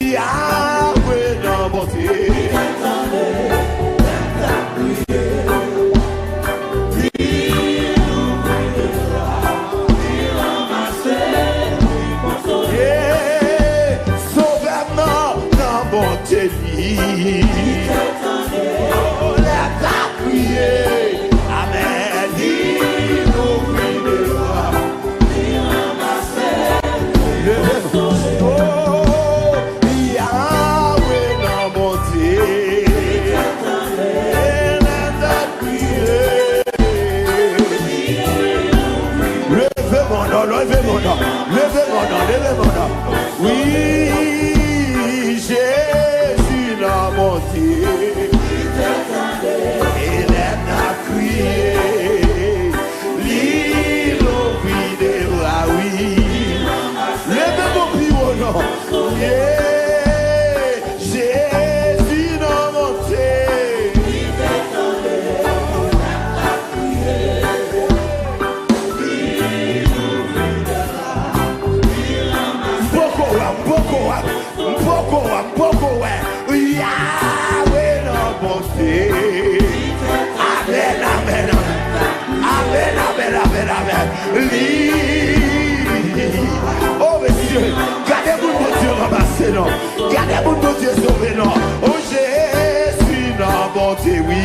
Yahweh nan bonte. Oui, Jésus n'a monté. Et l'aime a crié. L'île au vide, ah oui. Levez mon pied au nom. Jésus n'a monté. Yahweh nan bonte. Amen, amen, amen, amen, amen, amen. Oh monsieur, gardez-vous de Dieu ramassé non. Gardez-vous de Dieu sauvé non. Oh Jésus nan bonte, oui.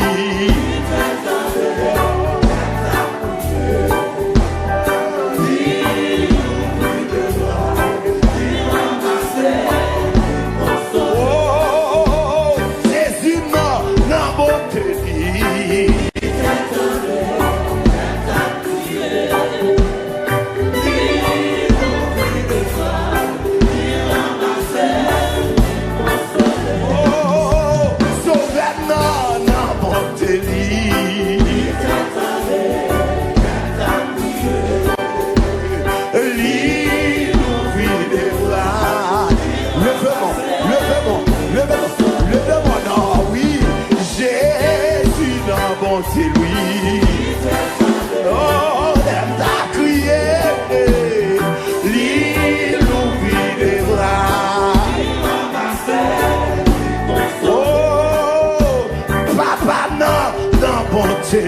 C'est lui. Oh, l'aime t'a crié. L'île ouvrit les bras. Oh, papa non, dans bonté.